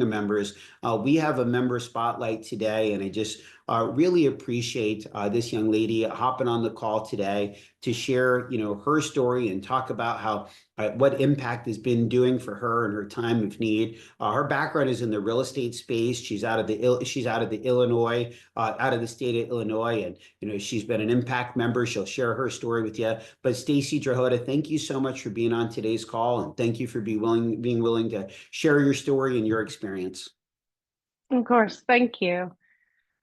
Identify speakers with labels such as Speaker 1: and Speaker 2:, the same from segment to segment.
Speaker 1: members. We have a member spotlight today, and I just really appreciate this young lady hopping on the call today to share, her story and talk about how what impact has been doing for her in her time of need. Her background is in the real estate space. She's out of the Illinois, out of the state of Illinois, and she's been an impact member. She'll share her story with you. But Stacey Drahota, thank you so much for being on today's call, and thank you for being willing to share your story and your experience.
Speaker 2: Of course, thank you.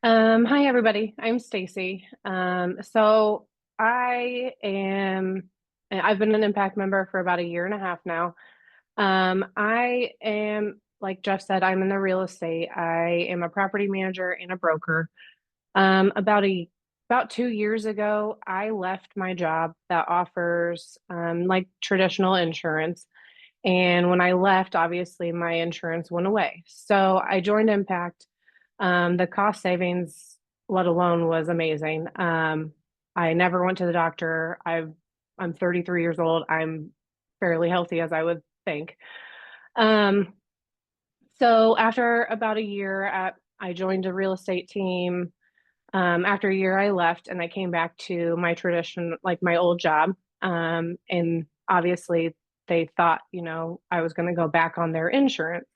Speaker 2: Hi everybody, I'm Stacey. So I've been an impact member for about a year and a half now. I am, like Jeff said, I'm in the real estate. I am a property manager and a broker. About 2 years ago, I left my job that offers like traditional insurance. And when I left, obviously my insurance went away. So I joined Impact. The cost savings, let alone, was amazing. I never went to the doctor. I'm 33 years old. I'm fairly healthy, as I would think. So after about a year I joined a real estate team. After a year, I left and I came back to my tradition, like my old job. And obviously, they thought, I was going to go back on their insurance.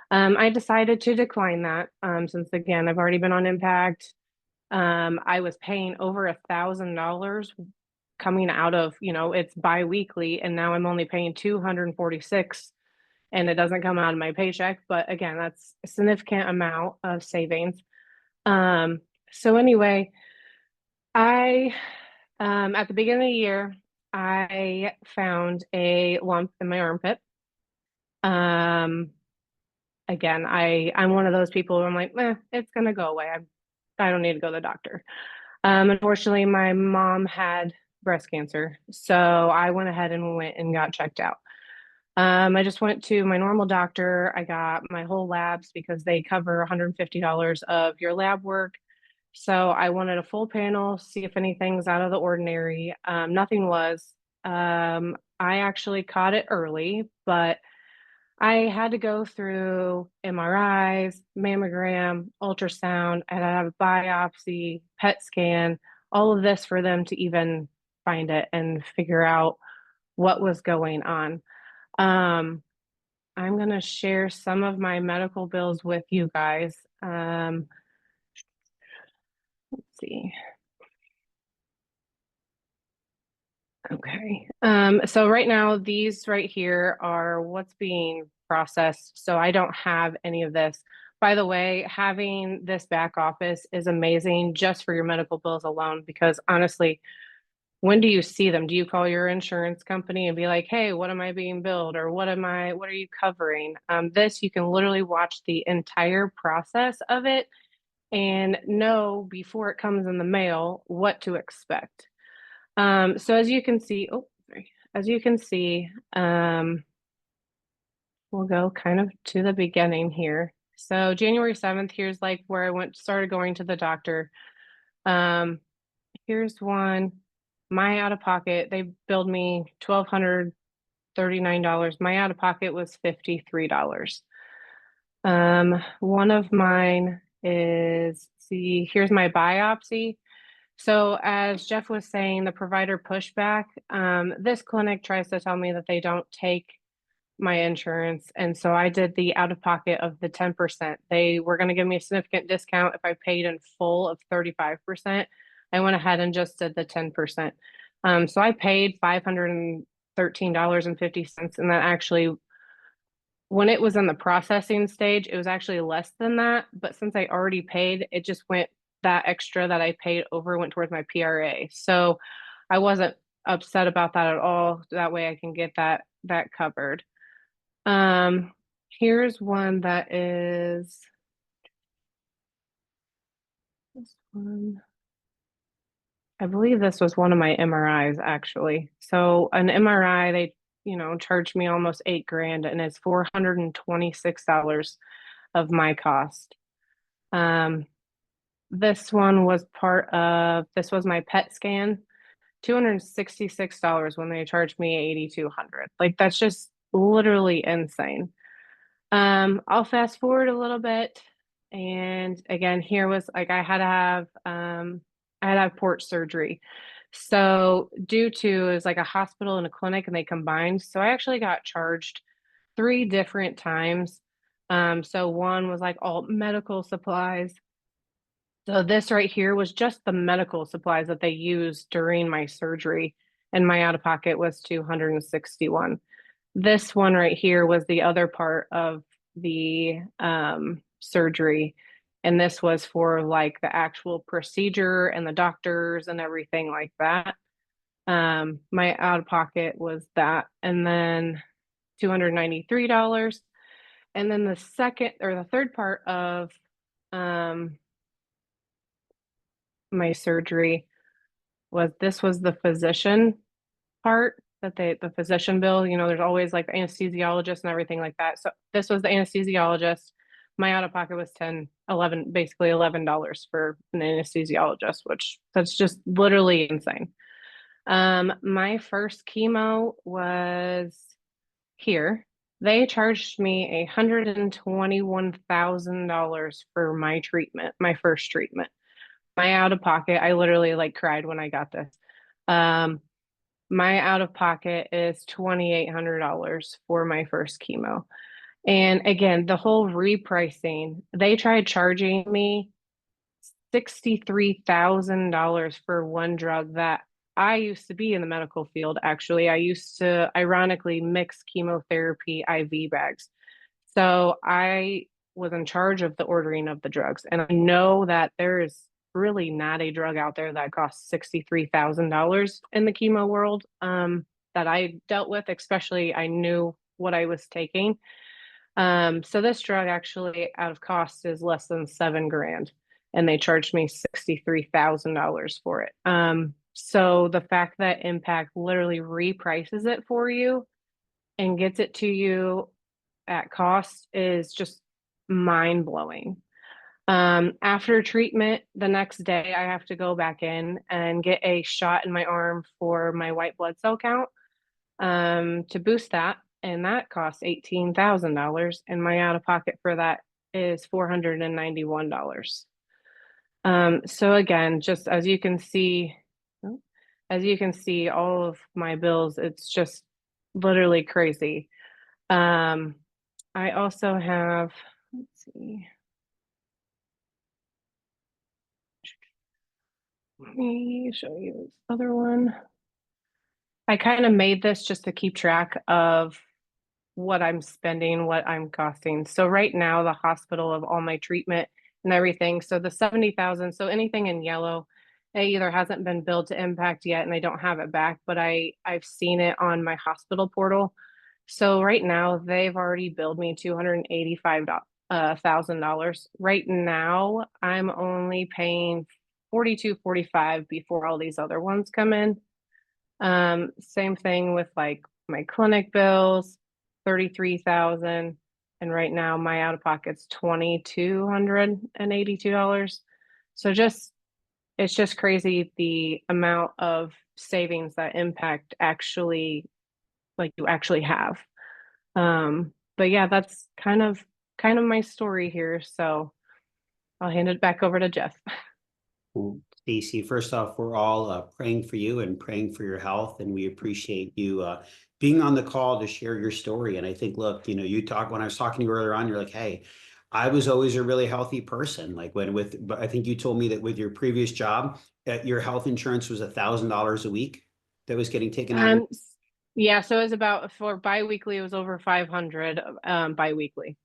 Speaker 2: I decided to decline that since, again, I've already been on Impact. I was paying over $1,000 coming out of, it's biweekly, and now I'm only paying 246, and it doesn't come out of my paycheck. But again, that's a significant amount of savings. So anyway, I at the beginning of the year, I found a lump in my armpit. Again, I'm one of those people who I'm like, it's gonna go away. I don't need to go to the doctor. Unfortunately, my mom had breast cancer, so I went ahead and went and got checked out. I just went to my normal doctor. I got my whole labs because they cover $150 of your lab work. So I wanted a full panel, see if anything's out of the ordinary. Nothing was. I actually caught it early, but I had to go through MRIs, mammogram, ultrasound, and I have a biopsy, PET scan, all of this for them to even find it and figure out what was going on. I'm going to share some of my medical bills with you guys. Let's see. Okay. So right now, these right here are what's being processed. So I don't have any of this. By the way, having this back office is amazing just for your medical bills alone, because honestly, when do you see them? Do you call your insurance company and be like, hey, what am I being billed? Or what are you covering? This, you can literally watch the entire process of it and know before it comes in the mail what to expect. So as you can see, we'll go kind of to the beginning here. So January 7th, here's like where I started going to the doctor. Here's one, my out of pocket, they billed me $1,239. My out of pocket was $53. One of mine is, see, here's my biopsy. So as Jeff was saying, the provider pushback, this clinic tries to tell me that they don't take my insurance. And so I did the out of pocket of the 10%. They were going to give me a significant discount if I paid in full of 35%. I went ahead and just did the 10%. So I paid $513.50. And that actually, when it was in the processing stage, it was actually less than that. But since I already paid, it just went, that extra that I paid over went towards my PRA. So I wasn't upset about that at all. That way I can get that covered. Here's one that is this one. I believe this was one of my MRIs actually. So an MRI, they, charged me almost $8,000, and it's $426 of my cost. This one was this was my PET scan, $266 when they charged me $8,200. Like, that's just literally insane. I'll fast forward a little bit. And again, here was like I had to have port surgery. So due to it was like a hospital and a clinic and they combined. So I actually got charged three different times. So one was like all medical supplies. So this right here was just the medical supplies that they used during my surgery, and my out of pocket was 261. This one right here was the other part of the surgery. And this was for like the actual procedure and the doctors and everything like that. My out of pocket was that. And then $293. And then the second or the third part of um, my surgery was this was the physician part that the physician bill, there's always like the anesthesiologist and everything like that. So this was the anesthesiologist. My out of pocket was 10, 11, basically $11 for an anesthesiologist, which that's just literally insane. My first chemo was here. They charged me $121,000 for my treatment, my first treatment. My out of pocket, I literally like cried when I got this. Um, my out of pocket is $2,800 for my first chemo. And again, the whole repricing, they tried charging me $63,000 for one drug that I used to be in the medical field. Actually, I used to ironically mix chemotherapy IV bags. So I was in charge of the ordering of the drugs. And I know that there is really not a drug out there that costs $63,000 in the chemo world that I dealt with, especially I knew what I was taking. So this drug actually out of cost is less than 7 grand, and they charged me $63,000 for it. So the fact that Impact literally reprices it for you and gets it to you at cost is just mind blowing. After treatment, the next day, I have to go back in and get a shot in my arm for my white blood cell count to boost that. And that costs $18,000. And my out of pocket for that is $491. So again, just as you can see, all of my bills, it's just literally crazy. I also have, let's see. Let me show you this other one. I kind of made this just to keep track of what I'm spending, what I'm costing. So right now, the hospital of all my treatment and everything. So the 70,000. So anything in yellow, it either hasn't been billed to Impact yet, and I don't have it back, but I've seen it on my hospital portal. So right now, they've already billed me $285,000. Right now, I'm only paying 42.45 before all these other ones come in. Same thing with like my clinic bills, 33,000, and right now my out of pocket's $2,282. So it's just crazy the amount of savings that Impact actually like you actually have. But yeah, that's kind of my story here. So I'll hand it back over to Jeff.
Speaker 1: Well, Stacey, first off, we're all praying for you and praying for your health, and we appreciate you being on the call to share your story. And I think, look, when I was talking to you earlier on, you're like, hey, I was always a really healthy person. Like but I think you told me that with your previous job, your health insurance was $1,000 a week that was getting taken out of.
Speaker 2: Um, yeah, so it was about for biweekly, it was over 500 biweekly.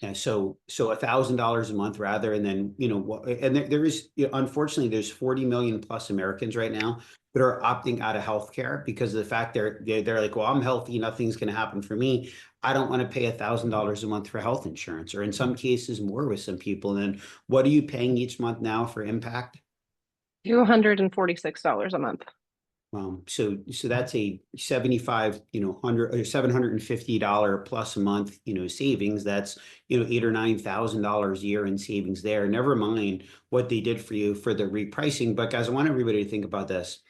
Speaker 1: Yeah, so $1,000 a month rather, and then and there is unfortunately there's 40 million plus Americans right now that are opting out of healthcare because of the fact they're like, well, I'm healthy, nothing's going to happen for me. I don't want to pay $1,000 a month for health insurance, or in some cases more with some people. And then what are you paying each month now for Impact?
Speaker 2: $246 a month.
Speaker 1: So that's a 75, 100 or $750 plus a month, savings. That's, $8,000 or $9,000 a year in savings there. Never mind what they did for you for the repricing. But guys, I want everybody to think about this.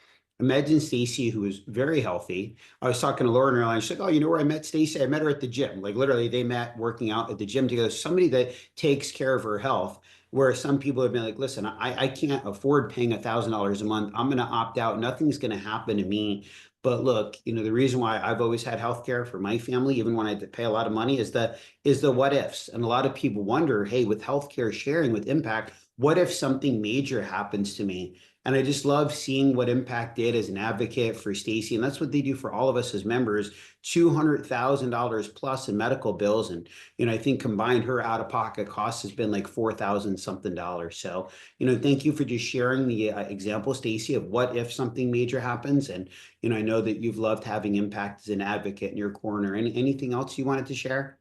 Speaker 1: Imagine Stacey, who is very healthy. I was talking to Laura in airline. She's like, "Oh, you know where I met Stacey? I met her at the gym. Like literally, they met working out at the gym together. Somebody that takes care of her health." Where some people have been like, "Listen, I can't afford paying $1,000 a month. I'm going to opt out. Nothing's going to happen to me." But look, the reason why I've always had healthcare for my family, even when I had to pay a lot of money, is the what ifs. And a lot of people wonder, hey, with healthcare sharing with Impact, what if something major happens to me? And I just love seeing what Impact did as an advocate for Stacey. And that's what they do for all of us as members, $200,000 plus in medical bills. And, I think combined her out-of-pocket cost has been like 4,000 something dollars. So, thank you for just sharing the example, Stacey, of what if something major happens. And, I know that you've loved having Impact as an advocate in your corner. Anything else you wanted to share?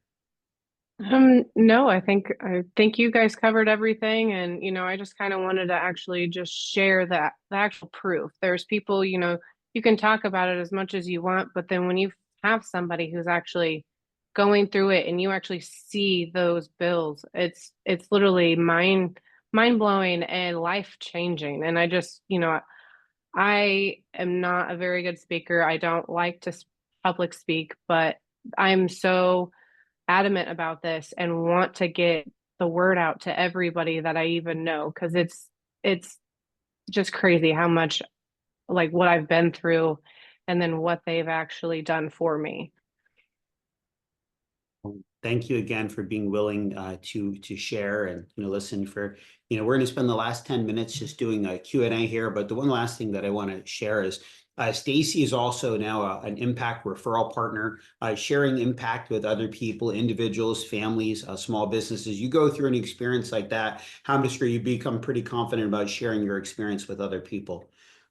Speaker 2: No, I think you guys covered everything, and I just kind of wanted to actually just share that the actual proof. There's people, you can talk about it as much as you want, but then when you have somebody who's actually going through it and you actually see those bills, it's literally mind blowing and life changing. And I am not a very good speaker. I don't like to public speak, but I'm so adamant about this and want to get the word out to everybody that I even know, because it's just crazy how much, like, what I've been through and then what they've actually done for me.
Speaker 1: Thank you again for being willing to share and listen for we're going to spend the last 10 minutes just doing a Q&A here, but the one last thing that I want to share is Stacey is also now an impact referral partner, sharing impact with other people, individuals, families, small businesses. You go through an experience like that, I'm sure you become pretty confident about sharing your experience with other people.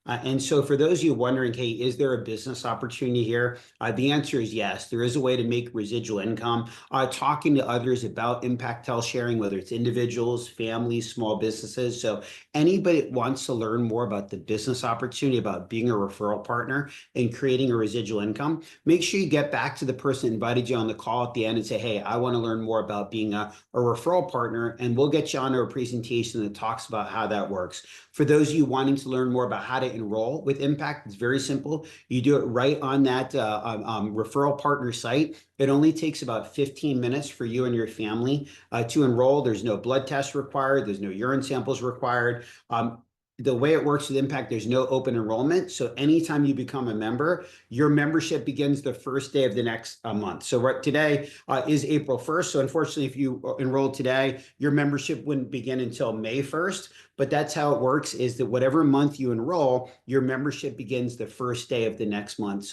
Speaker 1: And so for those of you wondering, hey, is there a business opportunity here? The answer is yes. There is a way to make residual income. Talking to others about impact health sharing, whether it's individuals, families, small businesses. So anybody that wants to learn more about the business opportunity, about being a referral partner and creating a residual income, make sure you get back to the person that invited you on the call at the end and say, hey, I want to learn more about being a referral partner, and we'll get you onto a presentation that talks about how that works. For those of you wanting to learn more about how to enroll with Impact, it's very simple. You do it right on that referral partner site. It only takes about 15 minutes for you and your family to enroll. There's no blood tests required. There's no urine samples required. The way it works with Impact, there's no open enrollment. So anytime you become a member, your membership begins the first day of the next month. So right today is April 1st. So unfortunately, if you enrolled today, your membership wouldn't begin until May 1st. But that's how it works, is that whatever month you enroll, your membership begins the first day of the next month.